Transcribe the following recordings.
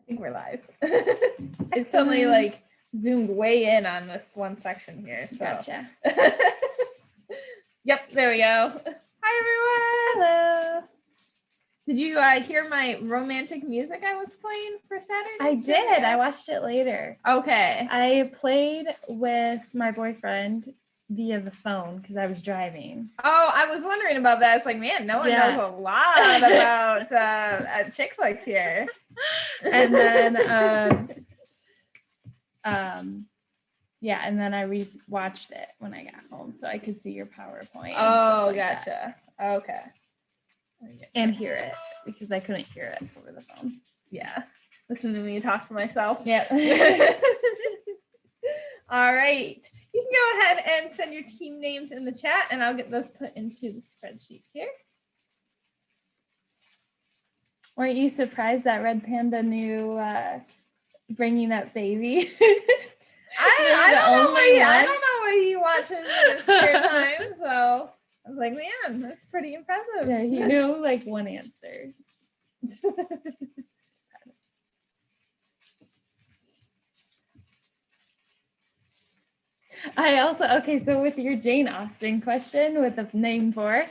think we're live. It's suddenly like zoomed way in on this one section here. So. Gotcha. Yep, there we go. Hi everyone. Hello. Did you hear my romantic music I was playing for Saturday? I did. I watched it later. Okay. I played with my boyfriend via the phone because I was driving. Oh, I was wondering about that. It's like, man, no one knows a lot about chick flicks here. And then, yeah, and then I re-watched it when I got home so I could see your PowerPoint. Oh, like gotcha. That. Okay. And hear it because I couldn't hear it over the phone. Yeah. Listen to me talk to myself. Yep. All right. You can go ahead and send your team names in the chat and I'll get those put into the spreadsheet here. Weren't you surprised that Red Panda knew Bringing Up Baby? I don't know what he watches in his spare time, so I was like, man, that's pretty impressive. Yeah, he knew like one answer. I also, okay, so with your Jane Austen question with the name for,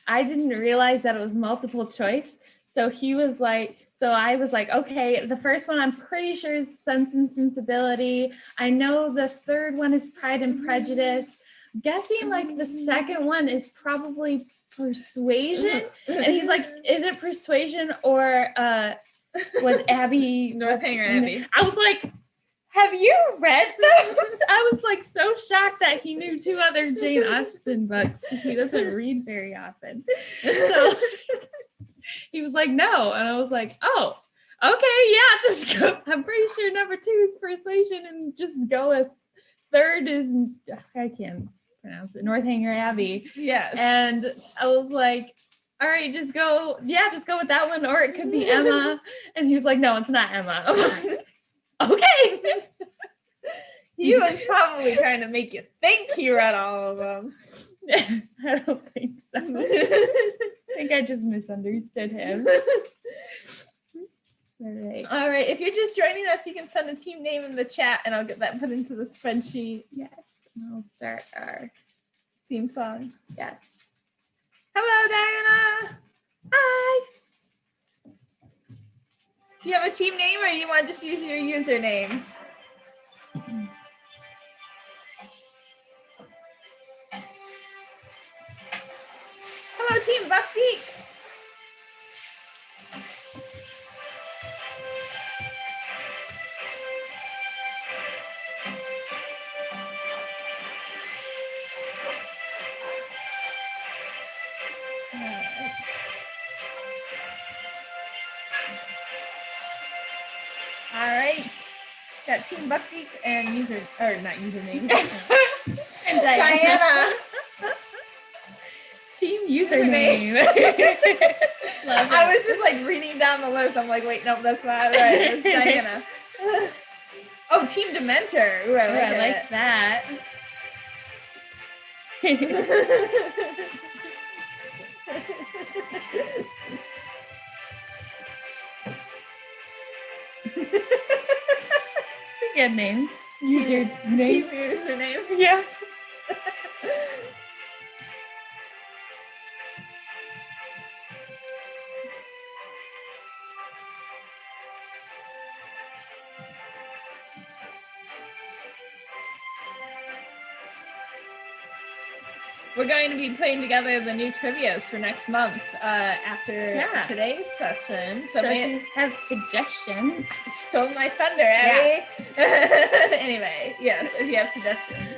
I didn't realize that it was multiple choice. So he was like, so I was like, okay, the first one I'm pretty sure is Sense and Sensibility. I know the third one is Pride and Prejudice. Guessing like the second one is probably Persuasion. And he's like, is it Persuasion or was Abbie? Northanger Abbey. I was like, have you read those? I was like so shocked that he knew two other Jane Austen books. He doesn't read very often. So he was like, no. And I was like, oh, okay, yeah, just go. I'm pretty sure number 2 is Persuasion and just go with third is, I can't pronounce it, Northanger Abbey. Yes. And I was like, all right, just go with that one, or it could be Emma. And he was like, no, it's not Emma. I'm like, okay. He was probably trying to make you think he read all of them. I don't think so. I think I just misunderstood him. All right. If you're just joining us, you can send a team name in the chat and I'll get that put into the spreadsheet. Yes. And I'll start our theme song. Yes. Hello, Diana. Hi. Do you have a team name or you want to just use your username? Hello, Team BUCKBEAK. All right. Got Team BUCKBEAK and not username. And Diana. Team username. I was just like reading down the list. I'm like, wait, no, that's not right. It's Diana. Oh, Team Dementor. Ooh, I like that. It's a good name. Username. Yeah. We're going to be putting together the new trivias for next month after today's session. So if you have suggestions. Stole my thunder, Abbie. Yeah. Anyway, yes, if you have suggestions.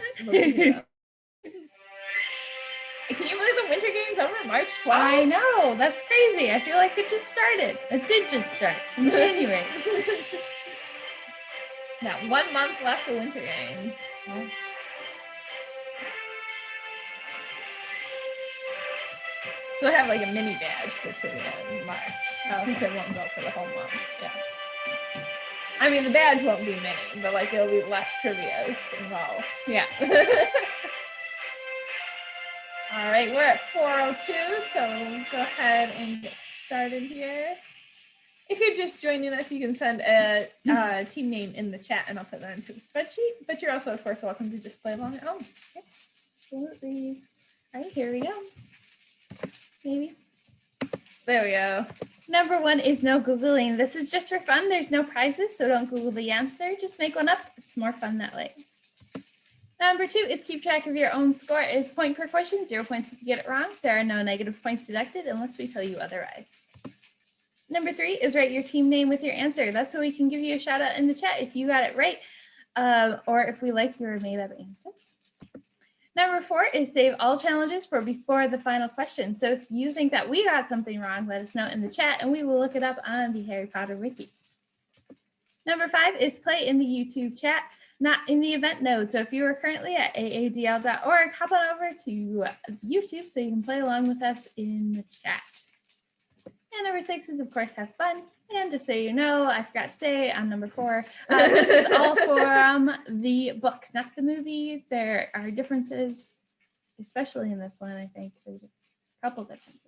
Can you believe the winter game's over March 12th? I know, that's crazy. I feel like it just started. It did just start in January. Now 1 month left of winter games. Yeah. So I have like a mini badge for trivia in March. Since it won't go for the whole month. Yeah. I mean, the badge won't be mini, but like there'll be less trivias involved. Yeah. All right, we're at 4:02, so we'll go ahead and get started here. If you're just joining us, you can send a team name in the chat and I'll put that into the spreadsheet. But you're also, of course, welcome to just play along at home. Yep, absolutely. All right, here we go. Maybe. There we go. Number 1 is no Googling. This is just for fun. There's no prizes, so don't Google the answer. Just make one up. It's more fun that way. Number 2 is keep track of your own score. Is point per question, 0 points if you get it wrong. There are no negative points deducted unless we tell you otherwise. Number 3 is write your team name with your answer. That's so we can give you a shout out in the chat if you got it right, or if we like your made up answer. Number 4 is save all challenges for before the final question. So if you think that we got something wrong, let us know in the chat and we will look it up on the Harry Potter Wiki. Number 5 is play in the YouTube chat, not in the event node. So if you are currently at aadl.org, hop on over to YouTube so you can play along with us in the chat. And number 6 is, of course, have fun. And just so you know, I forgot to say on number 4, this is all from the book, not the movie. There are differences, especially in this one, I think. There's a couple differences.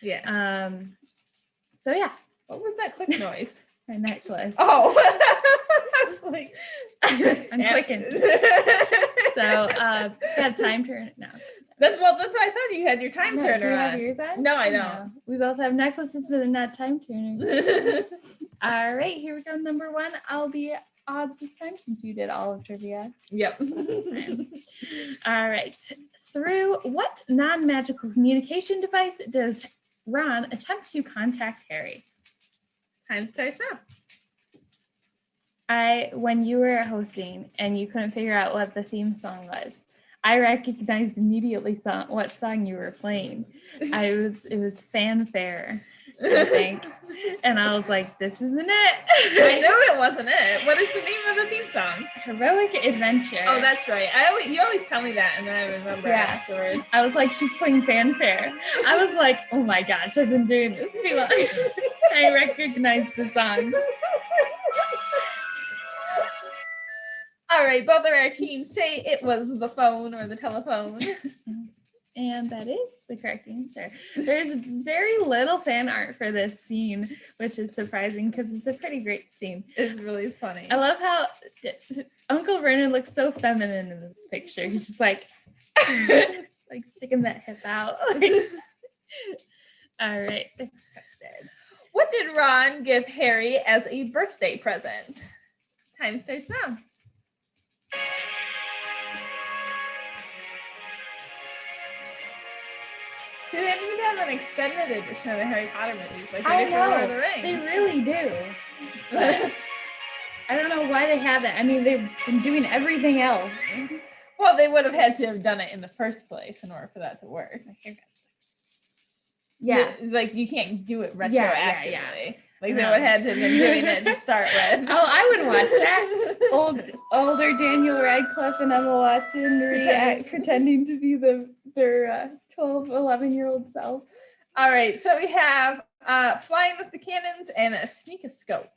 Yeah. So, yeah. What was that click noise? My necklace. Oh. I was like, I'm clicking. So, got a time turn. No. That's what I thought you had your time turner Do you have on. yours on? No, I don't. No. We both have necklaces with a not time turner. All right, here we go. Number 1. I'll be odd this time since you did all of trivia. Yep. All right. Through what non-magical communication device does Ron attempt to contact Harry? Time starts now. When you were hosting and you couldn't figure out what the theme song was, I recognized immediately what song you were playing. It was Fanfare, I think. And I was like, this isn't it. I knew it wasn't it. What is the name of the theme song? Heroic Adventure. Oh, that's right. You always tell me that and then I remember afterwards. I was like, she's playing Fanfare. I was like, oh my gosh, I've been doing this too long. I recognized the song. All right, both of our teams say it was the phone or the telephone. And that is the correct answer. There's very little fan art for this scene, which is surprising because it's a pretty great scene. It's really funny. I love how Uncle Vernon looks so feminine in this picture. He's just like, like sticking that hip out. All right, next question. What did Ron give Harry as a birthday present? Time starts now. See, they need to have an extended edition of the Harry Potter movies, like they do for Lord of the Rings. They really do. But I don't know why they haven't. I mean, they've been doing everything else. Well, they would have had to have done it in the first place in order for that to work. Yeah. Like, you can't do it retroactively. Yeah. Like, they would have had to have been doing it to start with. Oh, I would watch that. Older Daniel Radcliffe and Emma Watson pretending to be their 12, 11-year-old self. All right, so we have Flying with the Cannons and a Sneakoscope.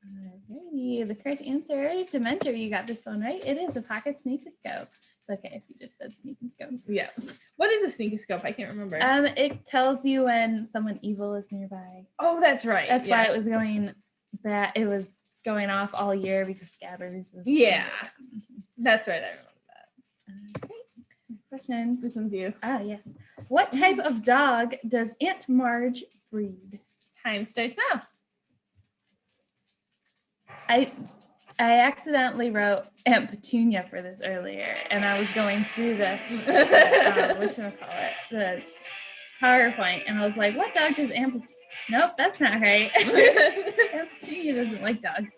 Alrighty, the correct answer, Dementor, you got this one right. It is a pocket sneakoscope. It's okay if you just said sneakoscope. Yeah. What is a sneakoscope? I can't remember. It tells you when someone evil is nearby. Oh, that's right. That's why it was going bad. It was going off all year because Scabbers was That's right. I remember that. Okay. Next question. This one's you. Ah, yes. What type of dog does Aunt Marge breed? Time starts now. I accidentally wrote Aunt Petunia for this earlier, and I was going through the PowerPoint, and I was like, what dog does Aunt Petunia? Nope, that's not right. Aunt Petunia doesn't like dogs.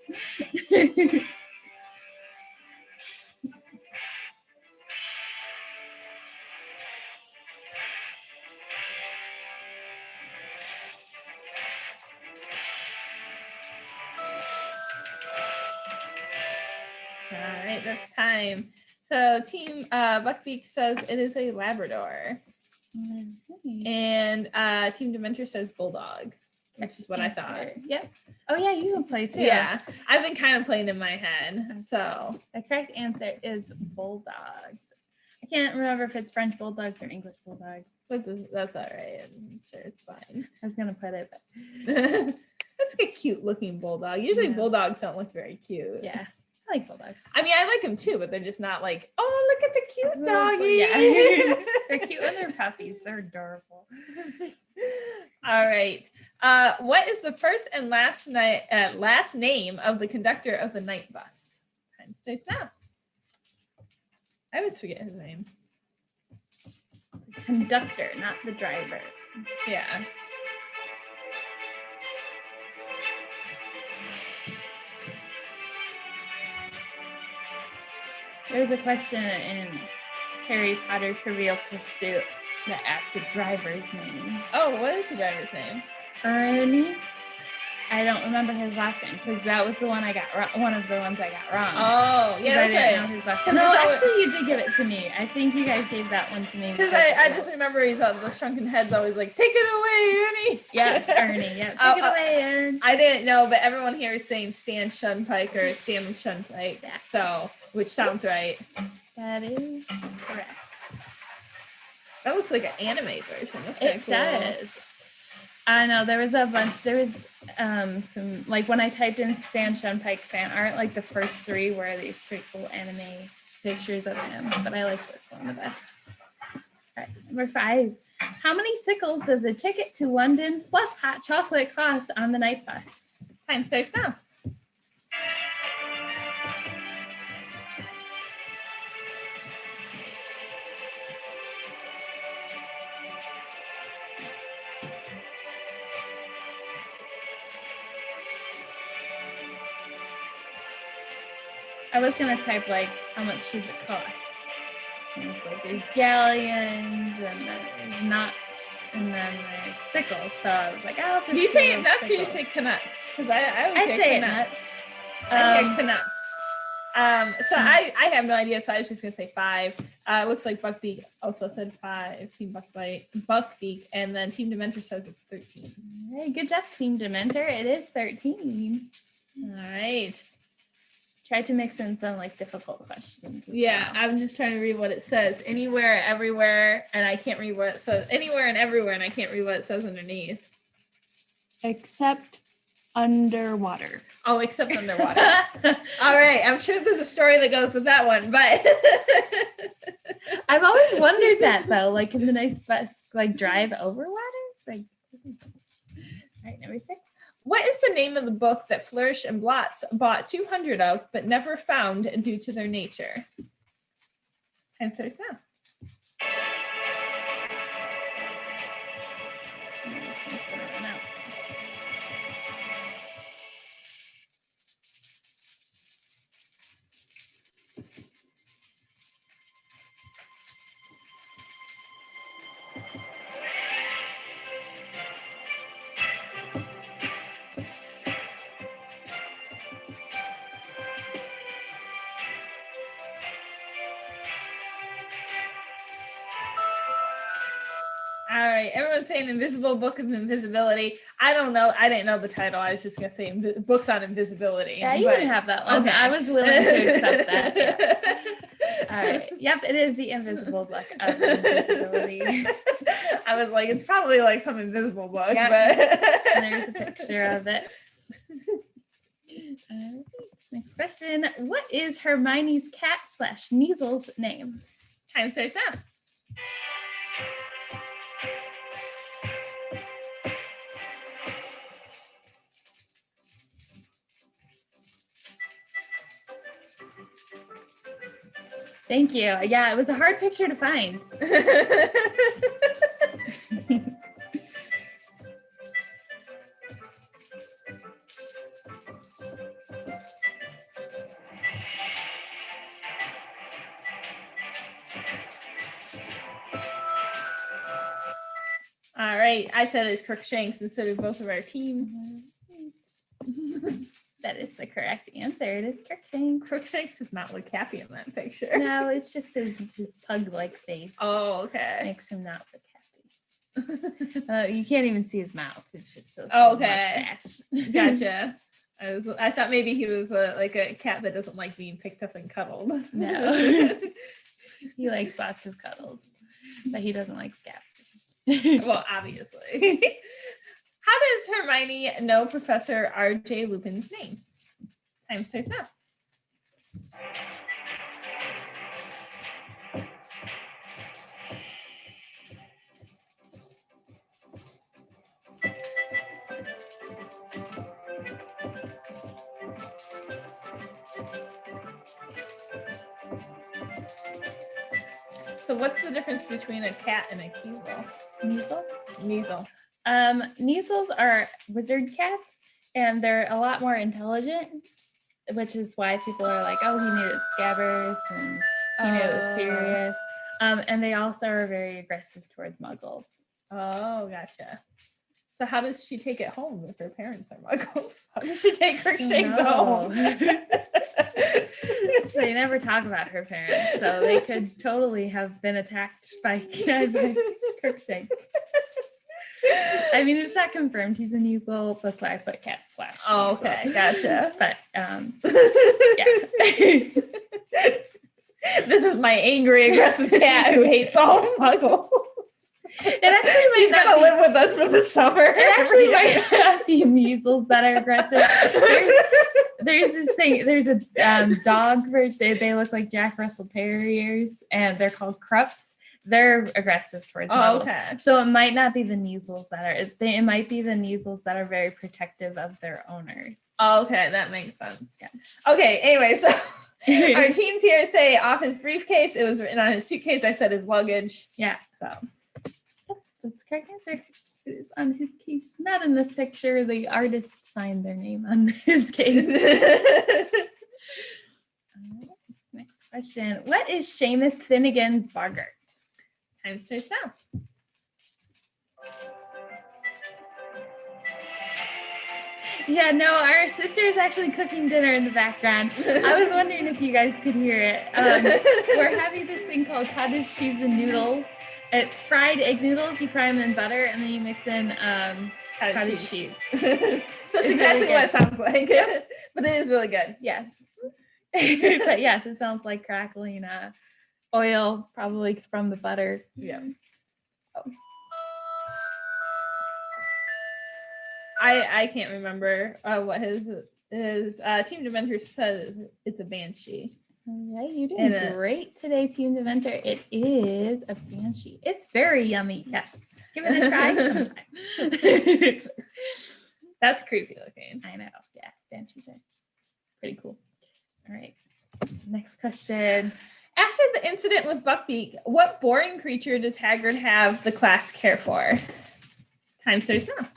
All right, that's time. So Team Buckbeak says it is a Labrador. And Team Dementor says Bulldog, which is what I thought. Yep. Oh, yeah, you can play too. Yeah, I've been kind of playing in my head. So the correct answer is Bulldog. I can't remember if it's French Bulldogs or English Bulldogs. That's all right. I'm sure it's fine. I was going to put it, but... That's a cute looking bulldog. Usually Yeah. bulldogs don't look very cute. Yeah, I like bulldogs. I mean, I like them too, but they're just not like, oh, look at the cute doggy. Yeah. They're cute when they're puppies. They're adorable. All right. What is the first and last name of the conductor of the night bus? Time starts now. I always forget his name. The conductor, not the driver. Yeah. There's a question in Harry Potter Trivial Pursuit that asked the driver's name. Oh, what is the driver's name? Ernie. I don't remember his last name because that was the one I got wrong. One of the ones I got wrong. Oh, yeah, that's I didn't know right. his last name. No, actually, you did give it to me. I think you guys gave that one to me. Because I just remember he's on the shrunken head's always like, take it away, Ernie. Yeah, Ernie. Yeah, take it away, Ernie. I didn't know, but everyone here is saying Stan Shunpike or Stan Shunpike. Yeah. So, which sounds right. That is correct. That looks like an anime version. That's kinda It cool. does. I know there was a bunch. There was some, like when I typed in Stan Shunpike fan art, like the first three were these pretty cool anime pictures of him. But I like this one the best. All right, number 5. How many sickles does a ticket to London plus hot chocolate cost on the night bus? Time starts now. I was gonna type like how much does it cost? And it's like there's galleons and then there's nuts and then there's sickles. So I was like, I'll just Do you say do nuts or you sickles. say knuts? Because I always I hear say it knuts. nuts. I hear knuts. So I have no idea, so I was just gonna say 5. It looks like Buckbeak also said 5. Team Buckbeak, and then Team Dementor says it's 13. Hey, good job, Team Dementor. It is 13. All right. Try to mix in some like difficult questions. Yeah, I'm just trying to read what it says. Anywhere, everywhere, and I can't read what it says. Anywhere and everywhere, and I can't read what it says underneath. Except underwater. Oh, except underwater. All right, I'm sure there's a story that goes with that one, but I've always wondered that though. Like, can the night bus like drive over water? Like, all right, number 6. what is the name of the book that Flourish and Blotts bought 200 of but never found due to their nature? Time starts now. All right, everyone's saying Invisible Book of Invisibility. I don't know. I didn't know the title. I was just going to say Books on Invisibility. Yeah, you but- can have that one. Okay. I was willing to accept that. Yeah. All right. Yep, it is the Invisible Book of Invisibility. I was like, it's probably like some invisible book, Yep. but And there's a picture of it. All right, next question. What is Hermione's cat / Kneazle's name? time starts now. Thank you. Yeah, it was a hard picture to find. All right, I said it's Crookshanks instead of both of our teams. That is the correct answer. It is Crookshanks. Crookshanks does not look happy in that picture. No, it's just his pug-like face. Oh, okay. Makes him not look happy. You can't even see his mouth. It's just a Okay. mustache. Gotcha. I thought maybe he was like a cat that doesn't like being picked up and cuddled. No. He likes lots of cuddles, but he doesn't like scavengers. Well, obviously. How does Hermione know Professor R.J. Lupin's name? Time starts now. So what's the difference between a cat and a kneazle? Kneazle? Kneazle. Kneazles are wizard cats, and they're a lot more intelligent, which is why people are like, oh, he knew it was Scabbers, and he knew it was Sirius. And they also are very aggressive towards muggles. Oh, gotcha. So how does she take it home if her parents are muggles? How does she take Crookshanks home? They never talk about her parents, so they could totally have been attacked by Crookshanks. I mean, it's not confirmed he's a kneazle. That's why I put cat slash. Oh, okay, gotcha. But yeah. This is my angry, aggressive cat who hates all muggles. It actually might He's gonna live with us for the summer. It actually might not be measles that are aggressive. There's this thing. There's a dog version. They look like Jack Russell Terriers, and they're called Krups. They're aggressive towards muggles. Okay. So it might not be the Kneazles that are. It might be the Kneazles that are very protective of their owners. Okay, that makes sense. Yeah. Okay. Anyway, so our teams here say off his briefcase. It was written on his suitcase. I said his luggage. Yeah. So. That's the correct answer. It is on his case. Not in this picture. The artist signed their name on his case. Next question. What is Seamus Finnican'S BOGGART? Time starts now. Yeah, no, our sister is actually cooking dinner in the background. I was wondering if you guys could hear it. We're having this thing called cottage cheese and noodles. It's fried egg noodles. You fry them in butter, and then you mix in cottage cheese. So it's exactly really what it sounds like. Yep. But it is really good. Yes. But yes, it sounds like crackling oil, probably from the butter. Yeah. Oh. I can't remember what his Team Dementor says. It's a banshee. All right, you're doing great today, Team Dementor. It is a banshee. It's very yummy. Yes. Give it a try sometime. That's creepy looking. I know. Yeah, banshees are pretty cool. All right. Next question. After the incident with Buckbeak, what boring creature does Hagrid have the class care for? Time starts now.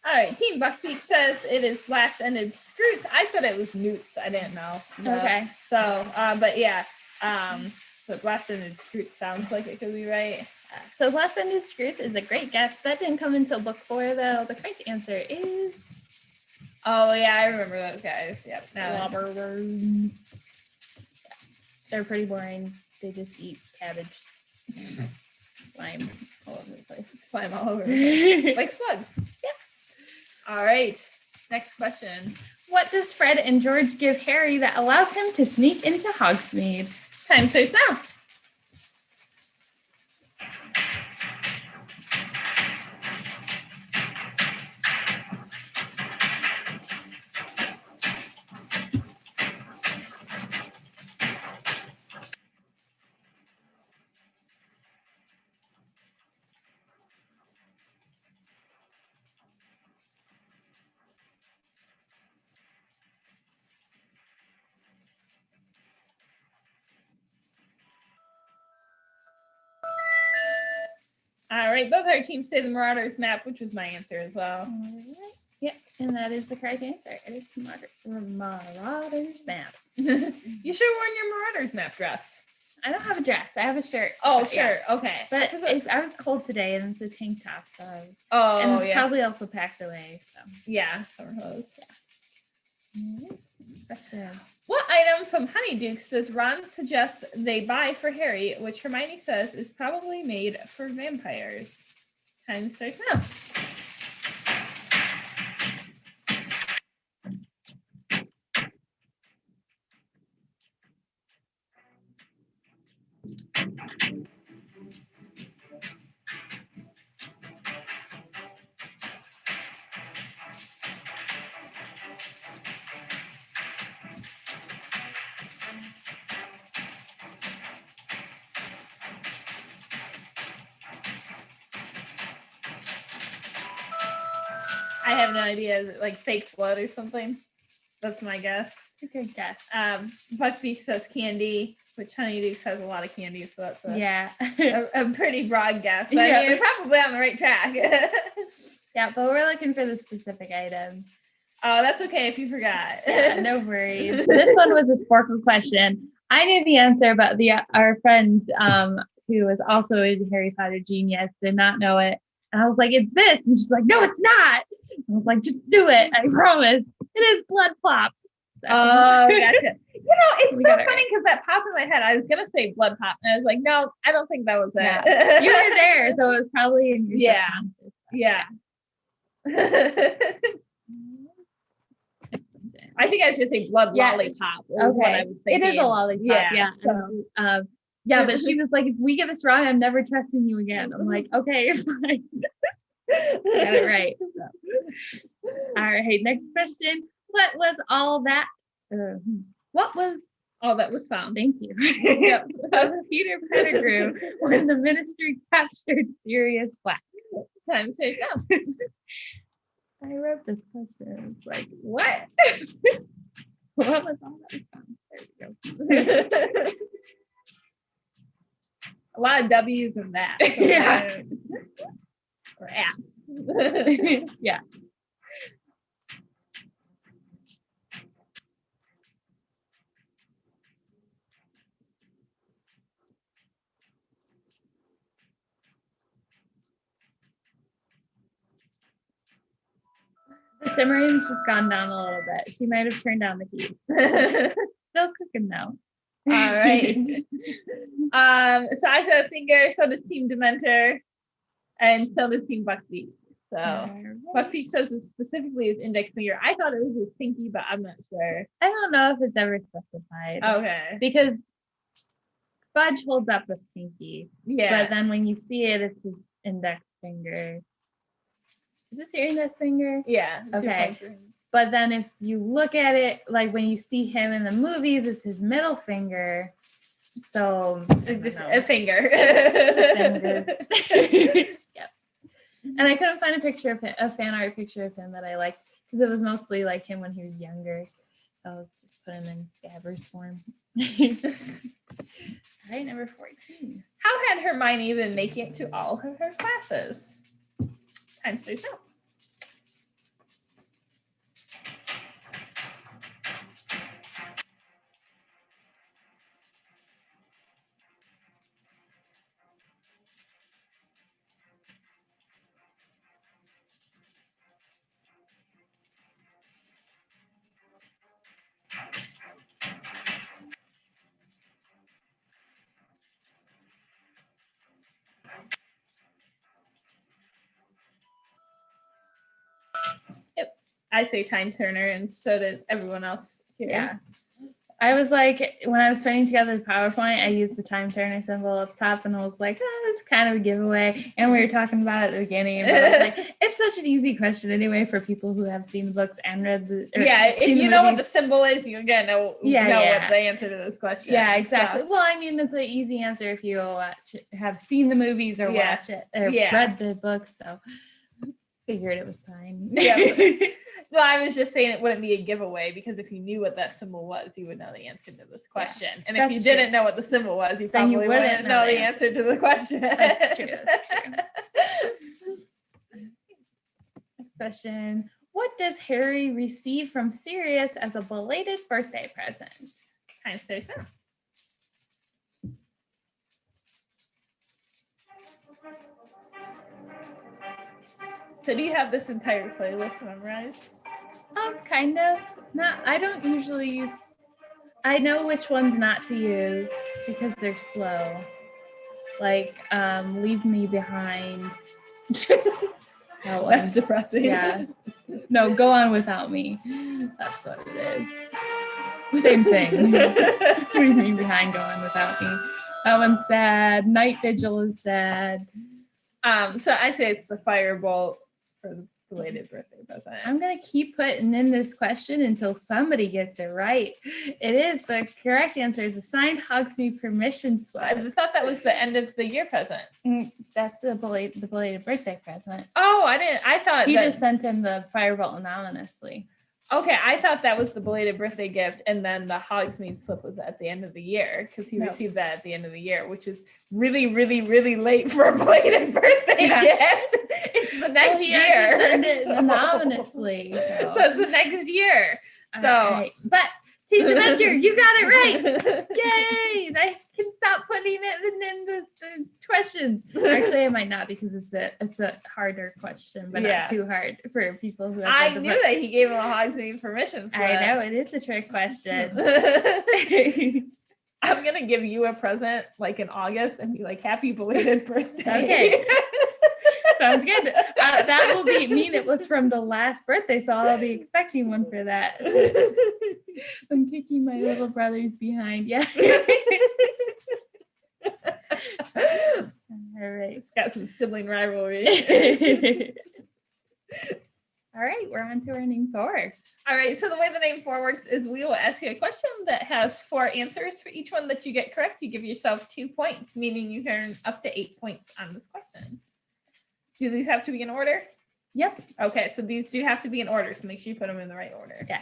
All right, Team Buckbeak says it is blast-ended scroots. I said it was newts. I didn't know. Okay. So, but yeah, so blast-ended scroots sounds like it could be right. So blast-ended scroots is a great guess. That didn't come until book 4, though. The correct answer is... Oh, yeah, I remember those guys. Yep. Blobberworms. Yeah. They're pretty boring. They just eat cabbage. Slime all over the place. Slime all over the place. Like slugs. Yep. All right. Next question. What does Fred and George give Harry that allows him to sneak into Hogsmeade? Time starts now. All right, both our teams say the Marauders map, which was my answer as well. All right. Yep, and that is the correct answer. It is the Marauders map. You should have worn your Marauders map dress. I don't have a dress. I have a shirt. Oh, but sure. Okay. But I was cold today, and it's a tank top, so I was. Oh, and it's probably also packed away. So yeah, summer hose. Yeah. Question. What item from Honeydukes does Ron suggest they buy for Harry, which Hermione says is probably made for vampires? Time starts now. I have no idea. Is it like fake blood or something? That's my guess. Good guess. BUCKBEAK says candy, which Honeydukes has a lot of candy, so that's a pretty broad guess. But I mean, you're probably on the right track. Yeah, but we're looking for the specific item. Oh, that's okay if you forgot. Yeah, no worries. This one was a Sporkle question. I knew the answer, but our friend who was also a Harry Potter genius did not know it. And I was like, it's this. And she's like, no, it's not. I was like, just do it. I promise. It is blood pop. So. Oh, gotcha. It's so funny because that popped in my head. I was going to say blood pop. And I was like, no, I don't think that was it. Yeah. You were there. So it was probably in your subconscious. Yeah. I think I was just saying blood lollipop. Okay. What I was thinking. It is a lollipop. Yeah. So. Yeah, but she was like, if we get this wrong, I'm never trusting you again. I'm like, okay, you're fine. Got it right. So. All right, next question. What was all that? What was all that was found? Thank you. Yep. Peter Pettigrew when the ministry captured Sirius Black. Time to go. I wrote this question. It's like, what? What was all that was found? There we go. A lot of W's in that. So yeah. Or apps. Yeah. The simmering's just gone down a little bit. She might have turned down the heat. Still cooking though. All right. So I got a finger, so does Team Dementor, and so does Team BUCKBEAK. So BUCKBEAK says it specifically his index finger. I thought it was his pinky, but I'm not sure. I don't know if it's ever specified. Okay. Because Fudge holds up his pinky. Yeah. But then when you see it, it's his index finger. Is this your index finger? Yeah. Okay. But then if you look at it, like when you see him in the movies, it's his middle finger. So it's just a finger. Yep. And I couldn't find a picture of him, a fan art picture of him that I liked, because it was mostly like him when he was younger. So I just put him in Scabbers form. All right, number 14. How had Hermione been making it to all of her classes? Time starts now. Yep. I say time turner, and so does everyone else here. Yeah. I was like, when I was putting together the PowerPoint, I used the time turner symbol up top, and I was like, oh, it's kind of a giveaway. And we were talking about it at the beginning, and I was like, it's such an easy question anyway for people who have seen the books and read the. If you know what the symbol is, you're gonna know what the answer to this question. Yeah, exactly. So. Well, I mean, it's an easy answer if you have seen the movies or watch it or read the books. So figured it was fine. Yeah. Well, I was just saying it wouldn't be a giveaway, because if you knew what that symbol was, you would know the answer to this question. Yeah, and if you didn't know what the symbol was, you probably wouldn't know the answer to the question. That's true. That's true. Next question. What does Harry receive from Sirius as a belated birthday present? Time starts now. So do you have this entire playlist memorized? Kind of. Not. I don't usually use. I know which ones not to use because they're slow. Like, Leave Me Behind. That's depressing. Yeah. No, Go On Without Me. That's what it is. Same thing. Leave Me Behind, Go On Without Me. That one's sad. Night Vigil is sad. So I say it's the Firebolt for the belated birthday present. I'm going to keep putting in this question until somebody gets it right. It is, the correct answer is a signed Hogsmeade permission slip. I thought that was the end of the year present. That's the belated birthday present. Oh, I thought He just sent him the Firebolt anonymously. Okay, I thought that was the belated birthday gift, and then the Hogsmeade slip was at the end of the year because he received that at the end of the year, which is really, really, really late for a belated birthday gift. It's the next year. Had to send it anonymously. So it's the next year. So, but Teach Adventure, you got it right. Yay! I can stop putting it in the questions. Actually, I might not because it's a harder question, but not too hard for people who have I knew that he gave him a Hogsmeade permission slip. I know, it is a trick question. I'm going to give you a present like in August and be like, happy belated birthday. Okay. Sounds good. That will mean it was from the last birthday, so I'll be expecting one for that. I'm kicking my little brothers behind. Yeah. All right. It's got some sibling rivalry. All right, we're on to our name 4. All right, so the way the name 4 works is we will ask you a question that has 4 answers. For each one that you get correct, you give yourself 2 points, meaning you earn up to 8 points on this question. Do these have to be in order? Yep. Okay, so these do have to be in order, so make sure you put them in the right order. Yeah.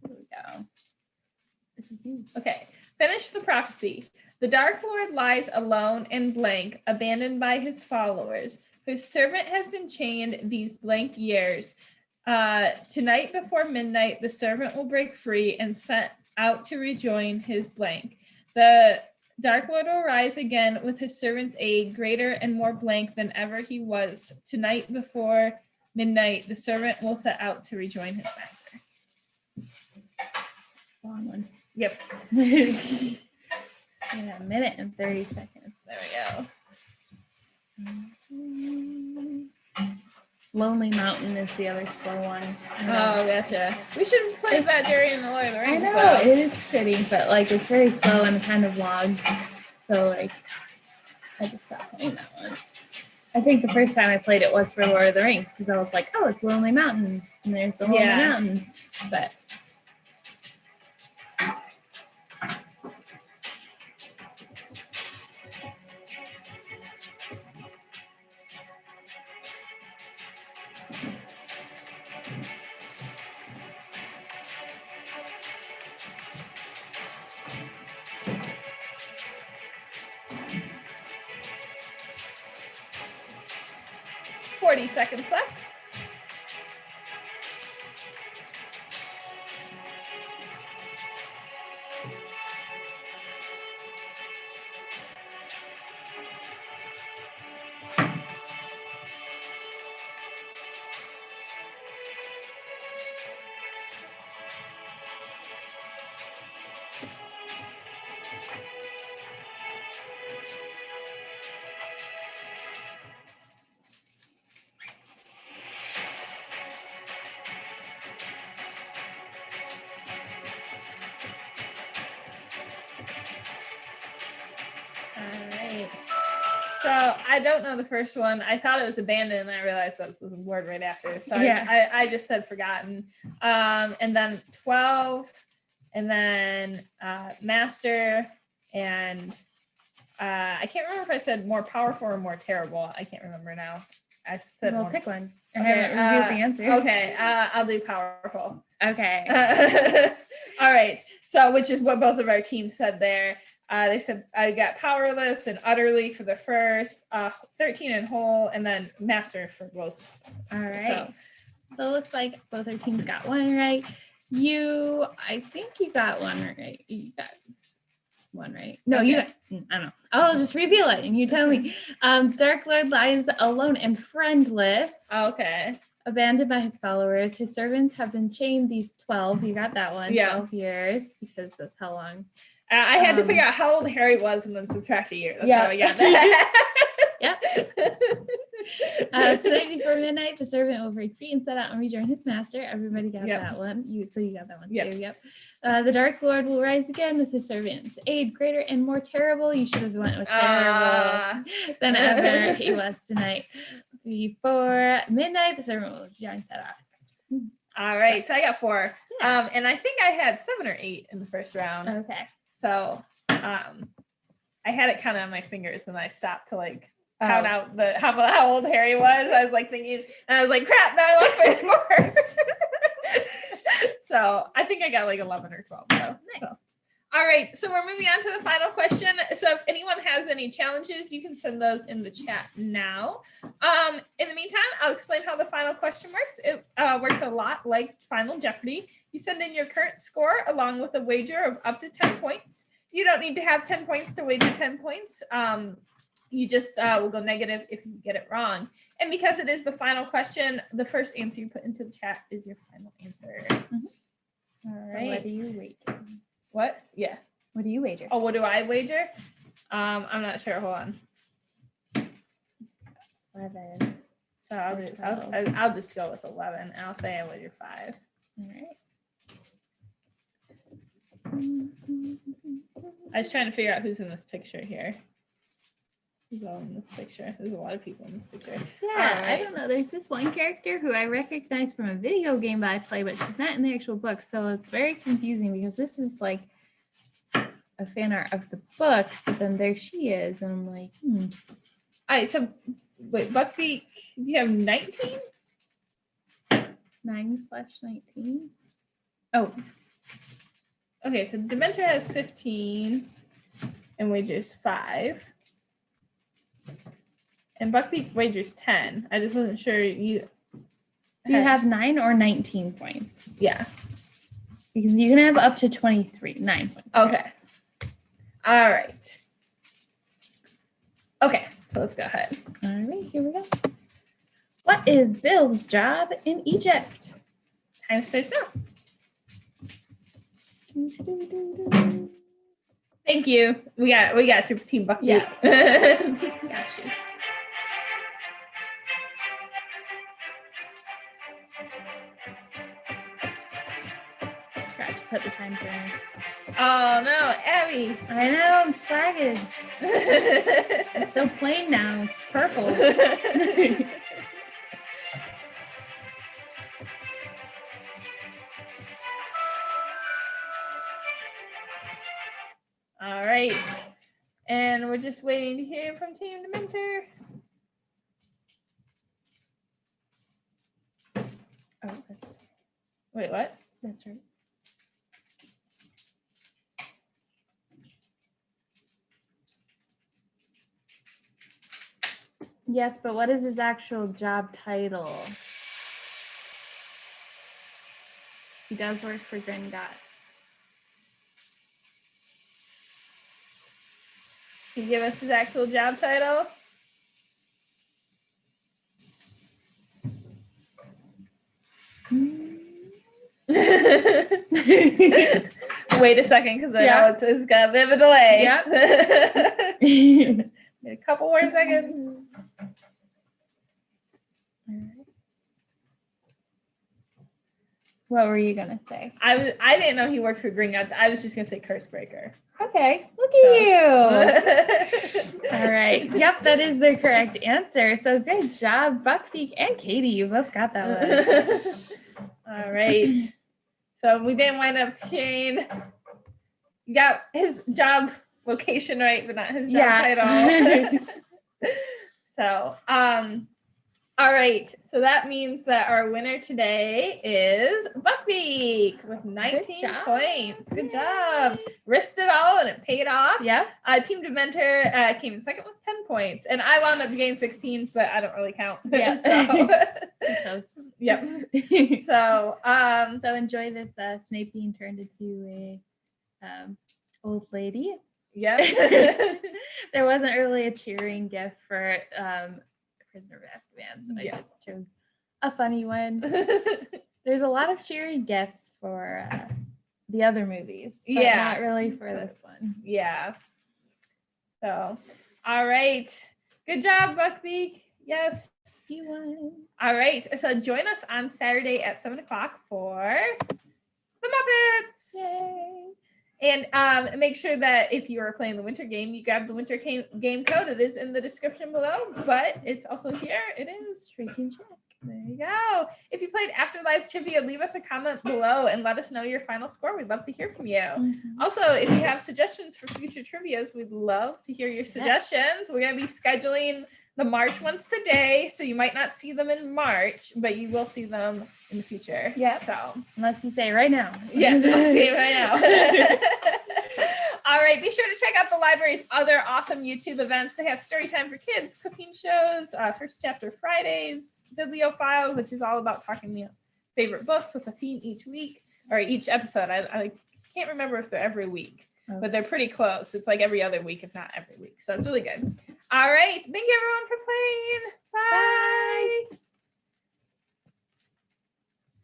Here we go. This is you. Okay, finish the prophecy. The Dark Lord lies alone and blank, abandoned by his followers, whose servant has been chained these blank years. Tonight before midnight, the servant will break free and set out to rejoin his blank. The Dark Lord will rise again with his servant's aid, greater and more blank than ever he was. Tonight before midnight, the servant will set out to rejoin his master. Long one. Yep. In a minute and 30 seconds. There we go. Lonely Mountain is the other slow one. Oh, gotcha. We should play that during the Lord of the Rings. I know, it is pretty, but like it's very slow and kind of long. So like, I just stopped playing that one. I think the first time I played it was for Lord of the Rings because I was like, oh, it's Lonely Mountain, and there's the Lonely Mountain. But 40 seconds left. So I don't know the first one. I thought it was abandoned, and I realized that was a word right after. So yeah. I just said forgotten. And then 12, and then master, and I can't remember if I said more powerful or more terrible. I can't remember now. I said well, pick one. I okay, haven't revealed the answer. Okay, I'll do powerful. Okay. All right. So, which is what both of our teams said there. They said I got powerless and utterly for the first, 13 and whole, and then master for both. All right. So it looks like both our teams got one right. I think you got one right. one, right? No, Okay. I don't know. I'll just reveal it and you tell me. Dark Lord lies alone and friendless. Okay. Abandoned by his followers. His servants have been chained these 12. You got that one. Yeah. 12 years because that's how long. I had to figure out how old Harry was and then subtract a year. That's Yeah. how I got that. Yep. Tonight before midnight, the servant will break free and set out and rejoin his master. Everybody got that one. You got that one too. Yep. The Dark Lord will rise again with his servants. Aid greater and more terrible. You should have went with terrible than ever he was tonight. Before midnight, the servant will join set out. All right, so I got 4. Yeah. And I think I had 7 or 8 in the first round. Okay. So I had it kind of on my fingers and I stopped to like count out how old Harry was. I was like thinking, and I was like, crap, now I lost my score. So I think I got like 11 or 12. So, nice. All right, so we're moving on to the final question. So if anyone has any challenges, you can send those in the chat now. In the meantime, I'll explain how the final question works. It works a lot like Final Jeopardy. You send in your current score along with a wager of up to 10 points. You don't need to have 10 points to wager 10 points. You just will go negative if you get it wrong. And because it is the final question, the first answer you put into the chat is your final answer. Mm-hmm. All right. So what do you wager? What? Yeah. What do you wager? Oh, what do I wager? I'm not sure. Hold on. 11. So I'll just go with 11. And I'll say I wager 5. All right. I was trying to figure out who's in this picture here. Who's all in this picture? There's a lot of people in this picture. Yeah, right. I don't know. There's this one character who I recognize from a video game that I play, but she's not in the actual book. So it's very confusing because this is like a fan art of the book, but then there she is. And I'm like, All right, so wait, BUCKBEAK, you have 19? 9/19? Oh. Okay, so Dementor has 15 and wagers 5. And BUCKBEAK wagers 10. I just wasn't sure you... Do you have 9 or 19 points? Yeah. Because you can have up to 23. 9 points. Okay. All right. Okay, so let's go ahead. All right, here we go. What is Bill's job in Egypt? Time starts now. Thank you. We got your team BUCKBEAK. Yeah. Got you. Forgot to put the time timer. Oh no, Abbie. I know, I'm slacking. It's so plain now. It's purple. All right. And we're just waiting to hear from Team Dementor. Oh, that's... Wait, what? That's right. Yes, but what is his actual job title? He does work for Gringotts. Can you give us his actual job title? Wait a second, because I know it's got a bit of a delay. Yep. A couple more seconds. What were you gonna say? I didn't know he worked for Gringotts. I was just gonna say Cursebreaker. Okay, look at you. All right. Yep, that is the correct answer. So good job, BUCKBEAK and Katie. You both got that one. All right. So we didn't wind up hearing. You got his job location right, but not his job title. So, all right. So that means that our winner today is BUCKBEAK with 19 points. Good job. Risked it all and it paid off. Yeah. Team Dementor came in second with 10 points. And I wound up getting 16, but I don't really count. Yeah. So, yep. So, so enjoy this Snape being turned into a old lady. Yeah. There wasn't really a cheering gift for Prisoner of Azkaban, so I just chose a funny one. There's a lot of cheering gifts for the other movies, but not really for this one. Yeah. So, all right. Good job, Buckbeak. Yes. You won. All right. So join us on Saturday at 7:00 for the Muppets. Yay. And make sure that if you are playing the winter game, you grab the winter game code. It is in the description below, but it's also here. It is Shrieking Shack. There you go. If you played Afterlife Trivia, leave us a comment below and let us know your final score. We'd love to hear from you. Mm-hmm. Also, if you have suggestions for future trivias, we'd love to hear your suggestions. We're going to be scheduling the March ones today, so you might not see them in March, but you will see them in the future. Yeah. So unless you say right now. Yes, I'll see it right now. All right, be sure to check out the library's other awesome YouTube events. They have story time for kids, cooking shows, first chapter Fridays, Bibliophile, which is all about talking favorite books with a theme each week or each episode. I can't remember if they're every week, but they're pretty close. It's like every other week, if not every week. So it's really good. All right. Thank you everyone for playing. Bye.